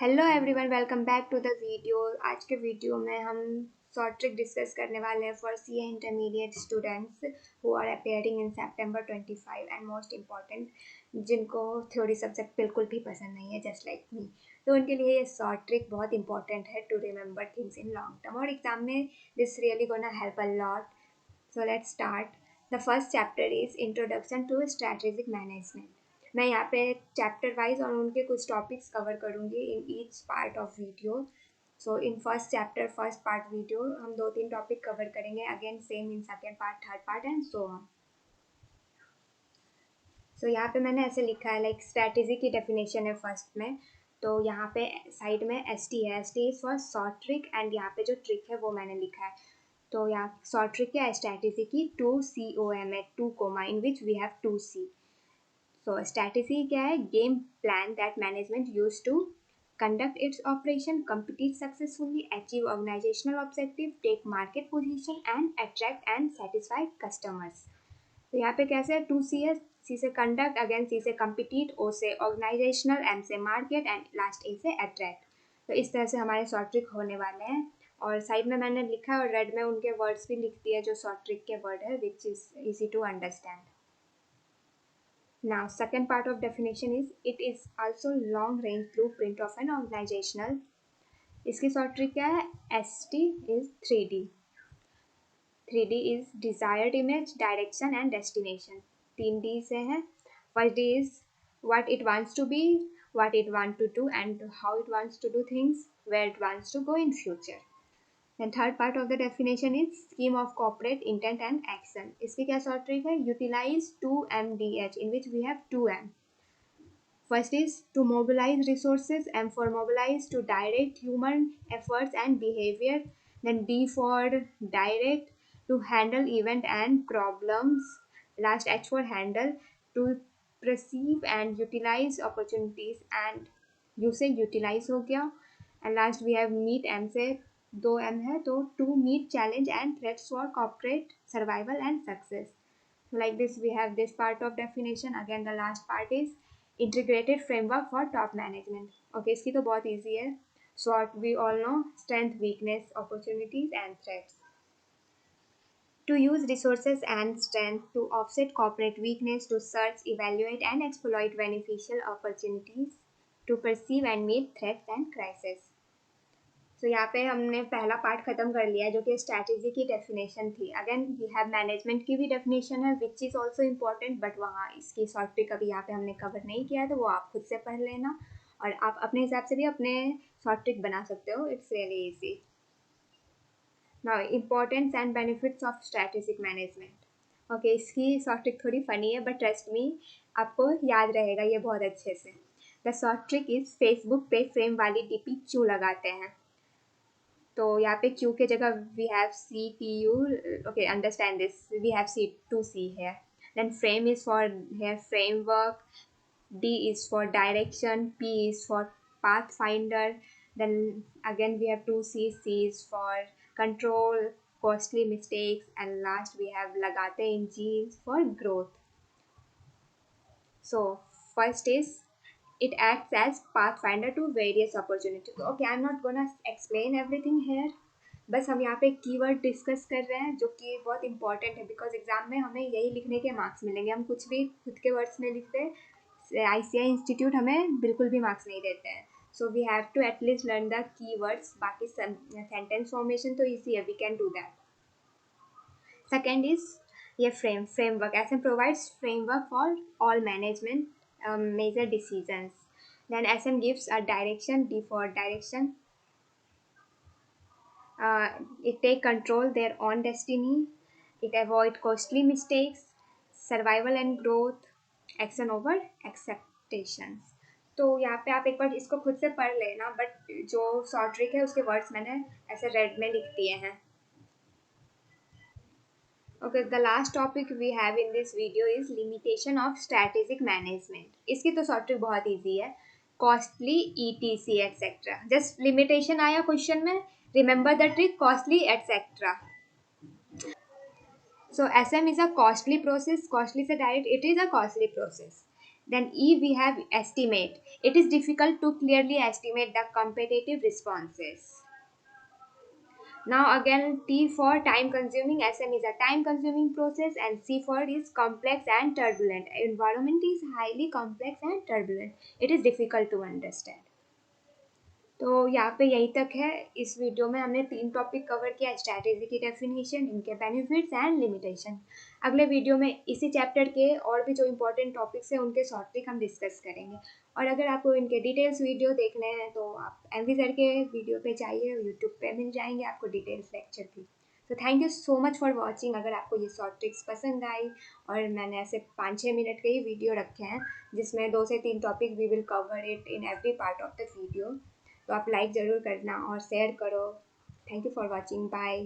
Hello everyone, welcome back to the video. आज के video में हम शॉर्ट ट्रिक डिस्कस करने वाले हैं for CA intermediate students who are appearing in September 25 and most important जिनको थ्योरी सब्जेक्ट बिल्कुल भी पसंद नहीं है, जस्ट लाइक मी। तो उनके लिए ये शॉर्ट ट्रिक बहुत इंपॉर्टेंट है to remember things in long term, और एग्जाम में this really gonna help a lot. So let's start. The first chapter is introduction to strategic management. मैं यहाँ पे चैप्टर वाइज और उनके कुछ टॉपिक्स कवर करूँगी in each part of video. So in first chapter first part video हम 2-3 topic cover करेंगे, again same in second part, third part and so on. So यहाँ पे मैंने ऐसे लिखा है, लाइक स्ट्रैटेजी की डेफिनेशन है फर्स्ट में। तो यहाँ पे साइड में एस टी है, S T is for short trick, and यहाँ पे जो ट्रिक है वो मैंने लिखा है। तो यहाँ शॉर्ट ट्रिक क्या है, स्ट्रैटेजी की 2COM है, 2 coma in which we have 2C। So strategy क्या है, game plan that management use to conduct its operation, compete successfully, achieve organizational objective, take market position and attract and satisfy customers। तो यहाँ पे कैसे है, 2C है, C से conduct, again C से compete, O से organizational, M से market एंड लास्ट A से attract। तो इस तरह से हमारे शॉर्ट ट्रिक होने वाले हैं। और साइड में मैंने लिखा है और रेड में उनके वर्ड्स भी लिख दिए जो शॉर्ट ट्रिक के वर्ड है, which is easy to understand. Now, second part of definition is it is also long range blueprint of an organizational। इसकी शॉर्ट ट्रिक क्या है, ST is 3D। 3D is desired image, direction and destination। 3D से है। First D is what it wants to be, what it wants to do and how it wants to do things, where it wants to go in future। Then third part of the definition is scheme of corporate intent and action। इसकी क्या short trick है, utilize 2MDH in which we have 2M। First is to mobilize resources, M for mobilize, to direct human efforts and behavior. Then D for direct, to handle event and problems. Last H for handle, to perceive and utilize opportunities, and U से utilize हो गया। And last we have meet, M से 2M है, तो to meet challenge and threats for corporate survival and success। Like this we have this part of definition। Again the last part is integrated framework for top management। Okay, इसकी तो बहुत easy है। SWOT we all know, strength, weakness, opportunities and threats। To use resources and strength to offset corporate weakness, to search, evaluate and exploit beneficial opportunities, to perceive and meet threats and crises। तो यहाँ पे हमने पहला part खत्म कर लिया जो कि स्ट्रैटेजी की डेफिनेशन थी। अगेन वी हैव मैनेजमेंट की भी डेफिनेशन है which is also important, but वहाँ इसकी शॉर्ट ट्रिक अभी यहाँ पे हमने कवर नहीं किया है, तो वो आप खुद से पढ़ लेना और आप अपने हिसाब से भी अपने शॉर्ट ट्रिक बना सकते हो। It's really easy. Now importance and benefits of strategic management. Okay, इसकी शॉर्ट ट्रिक थोड़ी फनी है बट ट्रस्ट मी आपको याद रहेगा ये बहुत अच्छे से। The short trick is Facebook पे फ्रेम वाली डीपी क्यों लगाते हैं। तो यहाँ पे Q के जगह we have CPU। okay, understand this, we have C2C here। then frame is for here framework, D is for direction, P is for pathfinder। then again we have 2C, C is for control costly mistakes, and last we have लगाते in G is for growth। so first is it acts as pathfinder to various opportunities। okay, I'm not gonna explain everything here, बस हम यहाँ पे keyword discuss कर रहे हैं जो कि बहुत इंपॉर्टेंट है, बिकॉज एग्जाम में हमें यही लिखने के मार्क्स मिलेंगे। हम कुछ भी खुद के वर्ड्स में लिखते, ICI इंस्टीट्यूट हमें बिल्कुल भी मार्क्स नहीं देते हैं। So we have to at least learn the keywords. बाकी सेंटेंस फॉर्मेशन तो ईजी है, we can do that. Second is ये फ्रेमवर्क। ऐसे provides framework for all management major decisions. Then SM gives a direction, D for direction। it take control their own destiny, it avoid costly mistakes, survival and growth, action over expectations। तो यहाँ पे आप एक बार इसको खुद से पढ़ लेना, बट जो शॉर्ट ट्रिक है उसके वर्ड्स मैंने ऐसे रेड में लिख दिए हैं। Okay, the last topic we have in this video is limitation of strategic management. इसकी तो शॉर्ट ट्रिक बहुत ईजी है, costly ETC et cetera. Just limitation आया क्वेश्चन में, remember the trick, costly et cetera. So SM is a costly process, costly से direct, it is a costly process। Then E we have estimate. It is difficult to clearly estimate the competitive responses. Now again T for time consuming. SM is a time consuming process, and C for is complex and turbulent. Environment is highly complex and turbulent. It is difficult to understand. तो यहाँ पे यही तक है। इस video में हमने 3 topic cover किया, स्ट्रैटेजी की डेफिनेशन, इनके बेनिफिट्स एंड लिमिटेशन। अगले वीडियो में इसी चैप्टर के और भी जो इंपॉर्टेंट टॉपिक्स हैं उनके शॉर्ट ट्रिक हम डिस्कस करेंगे। और अगर आपको इनके डिटेल्स वीडियो देखने हैं तो आप एमवी सर के वीडियो पे जाइए, यूट्यूब पे मिल जाएंगे आपको डिटेल्स लेक्चर की। तो thank you so much for watching. अगर आपको ये शॉर्ट ट्रिक्स पसंद आई, और मैंने ऐसे 5-6 मिनट के ही वीडियो रखे हैं जिसमें 2 से 3 topic we will cover it in every part of the video, तो आप लाइक ज़रूर करना और शेयर करो। Thank you for watching, bye.